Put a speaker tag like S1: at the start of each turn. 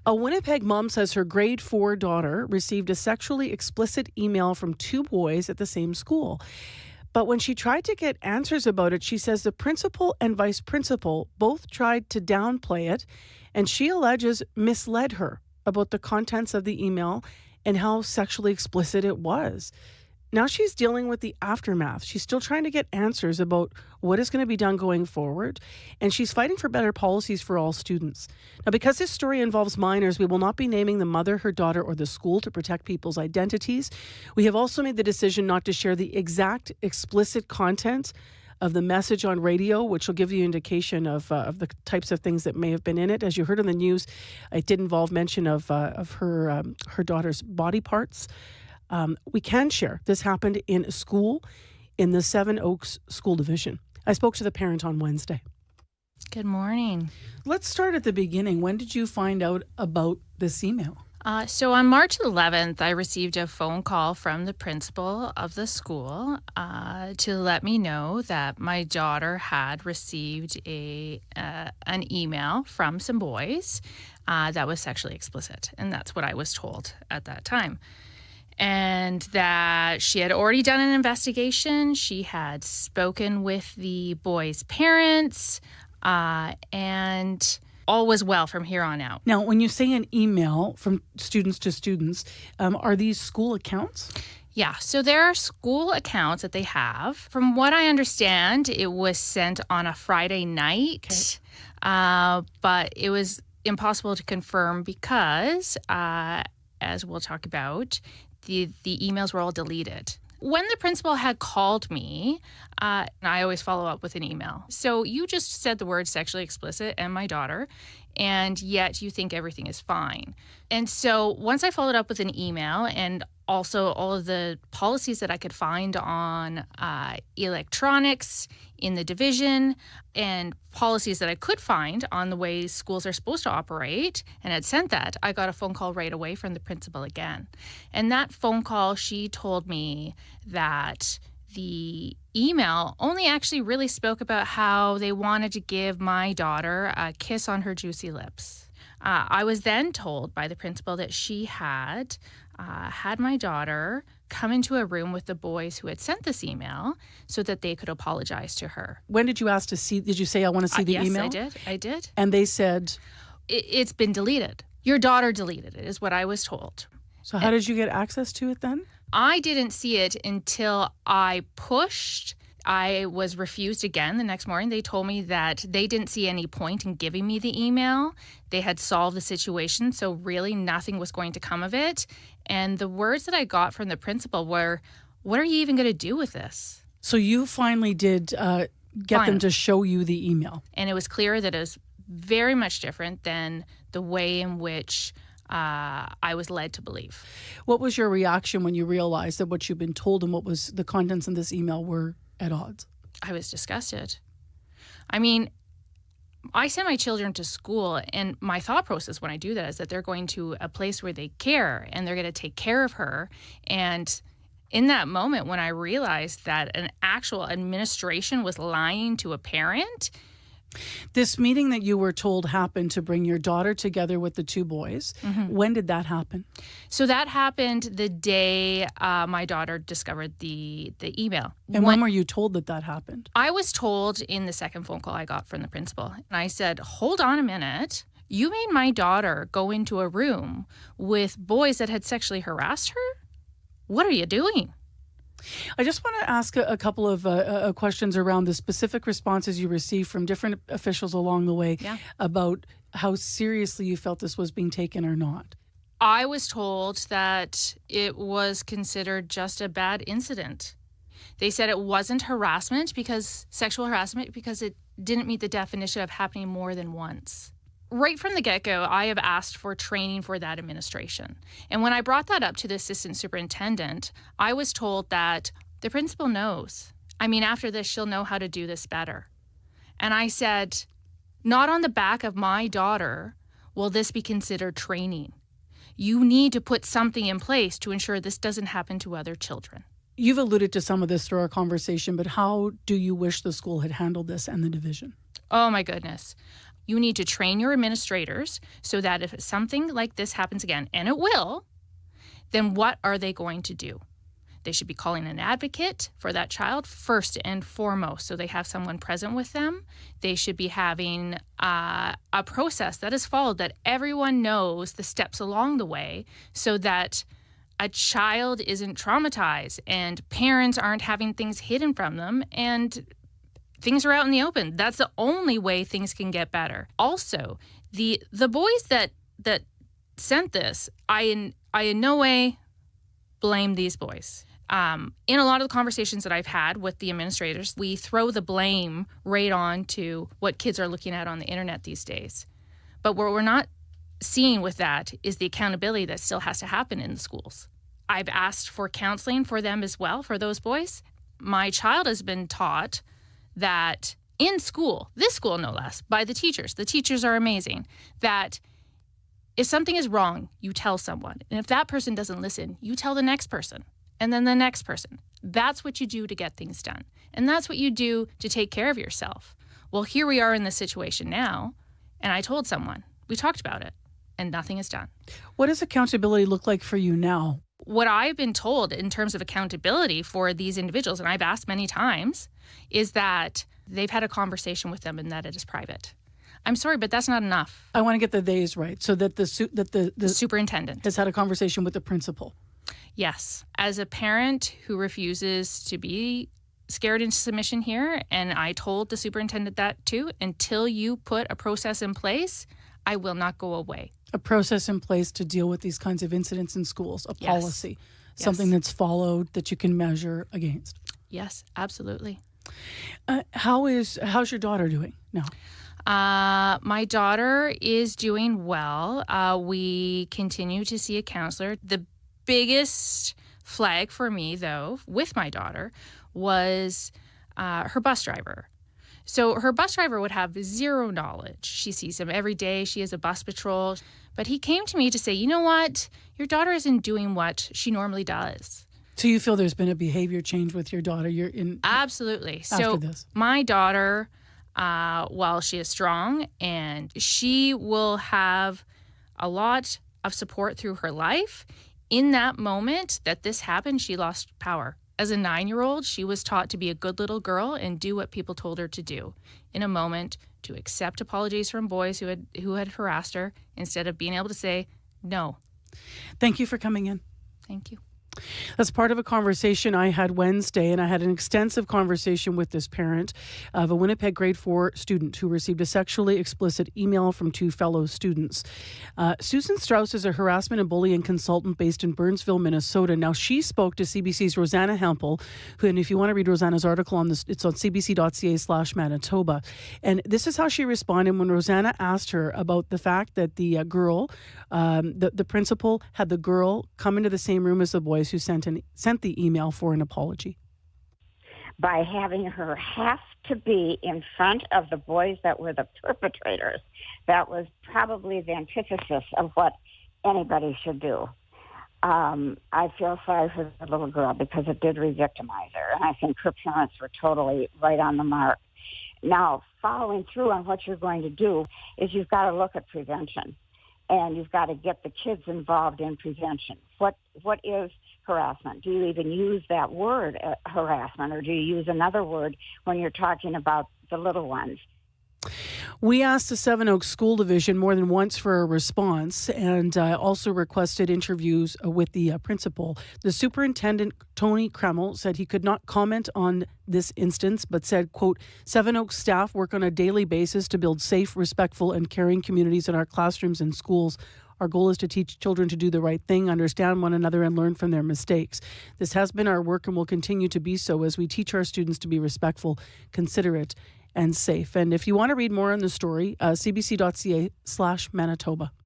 S1: A Winnipeg mom says her grade 4 daughter received a sexually explicit email from two boys at the same school. But when she tried to get answers about it, she says the principal and vice principal both tried to downplay it, and she alleges misled her about the contents of the email and how sexually explicit it was. Now she's dealing with the aftermath. She's still trying to get answers about what is going to be done going forward, and she's fighting for better policies for all students. Now, because this story involves minors, we will not be naming the mother, her daughter, or the school to protect people's identities. We have also made the decision not to share the exact explicit content of the message on radio, which will give you an indication of the types of things that may have been in it. As you heard on the news, it did involve mention of her daughter's body parts. We can share this happened in a school in the Seven Oaks School Division. I spoke to the parent on Wednesday.
S2: Good morning.
S1: Let's start at the beginning. When did you find out about this email?
S2: So on March 11th, I received a phone call from the principal of the school to let me know that my daughter had received an email from some boys that was sexually explicit. And that's what I was told at that time. And that she had already done an investigation. She had spoken with the boys' parents, and all was well from here on out.
S1: Now, when you say an email from students to students, are these school accounts?
S2: Yeah, so there are school accounts that they have. From what I understand, it was sent on a Friday night, but it was impossible to confirm because, as we'll talk about, the emails were all deleted. When the principal had called me, I always follow up with an email. So you just said the word sexually explicit and my daughter, and yet you think everything is fine. And so once I followed up with an email and also all of the policies that I could find on electronics in the division and policies that I could find on the way schools are supposed to operate, and had sent that, I got a phone call right away from the principal again. And that phone call, she told me that the email only actually really spoke about how they wanted to give my daughter a kiss on her juicy lips. I was then told by the principal that she had had my daughter come into a room with the boys who had sent this email so that they could apologize to her.
S1: When did you ask to see? Did you say, I want to see the email?
S2: Yes, I did.
S1: And they said?
S2: It's been deleted. Your daughter deleted it, is what I was told.
S1: So how did you get access to it then?
S2: I didn't see it until I pushed. I was refused again the next morning. They told me that they didn't see any point in giving me the email. They had solved the situation, so really nothing was going to come of it. And the words that I got from the principal were, what are you even going to do with this?
S1: So you finally did get them to show you the email.
S2: And it was clear that it was very much different than the way in which I was led to believe.
S1: What was your reaction when you realized that what you'd been told and what was the contents of this email were at odds?
S2: I was disgusted. I mean, I send my children to school, and my thought process when I do that is that they're going to a place where they care and they're going to take care of her. And in that moment, when I realized that an actual administration was lying to a parent.
S1: This meeting that you were told happened to bring your daughter together with the two boys. Mm-hmm. When did that happen?
S2: So that happened the day my daughter discovered the email.
S1: And when were you told that happened?
S2: I was told in the second phone call I got from the principal. And I said, hold on a minute. You made my daughter go into a room with boys that had sexually harassed her? What are you doing?
S1: I just want to ask a couple of questions around the specific responses you received from different officials along the way about how seriously you felt this was being taken or not.
S2: I was told that it was considered just a bad incident. They said it wasn't sexual harassment, because it didn't meet the definition of happening more than once. Right from the get-go, I have asked for training for that administration. And when I brought that up to the assistant superintendent, I was told that the principal knows. I mean, after this, she'll know how to do this better. And I said, not on the back of my daughter will this be considered training. You need to put something in place to ensure this doesn't happen to other children.
S1: You've alluded to some of this through our conversation, but how do you wish the school had handled this and the division?
S2: Oh, my goodness. You need to train your administrators so that if something like this happens again, and it will, then what are they going to do? They should be calling an advocate for that child first and foremost, so they have someone present with them. They should be having a process that is followed, that everyone knows the steps along the way, so that a child isn't traumatized and parents aren't having things hidden from them and things are out in the open. That's the only way things can get better. Also, the boys that sent this, I in no way blame these boys. In a lot of the conversations that I've had with the administrators, we throw the blame right on to what kids are looking at on the internet these days. But what we're not seeing with that is the accountability that still has to happen in the schools. I've asked for counseling for them as well, for those boys. My child has been taught that in school, this school no less, by the teachers are amazing, that if something is wrong, you tell someone. And if that person doesn't listen, you tell the next person and then the next person. That's what you do to get things done. And that's what you do to take care of yourself. Well, here we are in this situation now, and I told someone, we talked about it, and nothing is done.
S1: What does accountability look like for you now?
S2: What I've been told in terms of accountability for these individuals, and I've asked many times, is that they've had a conversation with them and that it is private. I'm sorry, but that's not enough.
S1: I want to get the days right, so that the
S2: superintendent
S1: has had a conversation with the principal.
S2: Yes. As a parent who refuses to be scared into submission here, and I told the superintendent that too, until you put a process in place, I will not go away.
S1: A process in place to deal with these kinds of incidents in schools, a policy, something that's followed that you can measure against.
S2: Yes, absolutely.
S1: How's your daughter doing now?
S2: My daughter is doing well. We continue to see a counselor. The biggest flag for me, though, with my daughter was her bus driver. So her bus driver would have zero knowledge. She sees him every day. She is a bus patrol. But he came to me to say, you know what? Your daughter isn't doing what she normally does.
S1: So you feel there's been a behavior change with your daughter?
S2: Absolutely.
S1: After this.
S2: My daughter, while she is strong and she will have a lot of support through her life, in that moment that this happened, she lost power. As a 9-year-old, she was taught to be a good little girl and do what people told her to do. In a moment, to accept apologies from boys who had harassed her instead of being able to say no.
S1: Thank you for coming in.
S2: Thank you.
S1: That's part of a conversation I had Wednesday, and I had an extensive conversation with this parent of a Winnipeg grade 4 student who received a sexually explicit email from 2 fellow students. Susan Strauss is a harassment and bullying consultant based in Burnsville, Minnesota. Now, she spoke to CBC's Rosanna Hempel, and if you want to read Rosanna's article on this, it's on cbc.ca/Manitoba. And this is how she responded when Rosanna asked her about the fact that the girl, the principal had the girl come into the same room as the boys who sent the email for an apology.
S3: By having her have to be in front of the boys that were the perpetrators, that was probably the antithesis of what anybody should do. I feel sorry for the little girl because it did re-victimize her, and I think her parents were totally right on the mark. Now, following through on what you're going to do is you've got to look at prevention, and you've got to get the kids involved in prevention. What is harassment? Do you even use that word, harassment, or do you use another word when you're talking about the little ones?
S1: We asked the Seven Oaks School Division more than once for a response, and also requested interviews with the principal. The superintendent, Tony Kreml, said he could not comment on this instance, but said, quote, Seven Oaks staff work on a daily basis to build safe, respectful, and caring communities in our classrooms and schools. Our goal is to teach children to do the right thing, understand one another, and learn from their mistakes. This has been our work and will continue to be so as we teach our students to be respectful, considerate, and safe. And if you want to read more on the story, cbc.ca/Manitoba.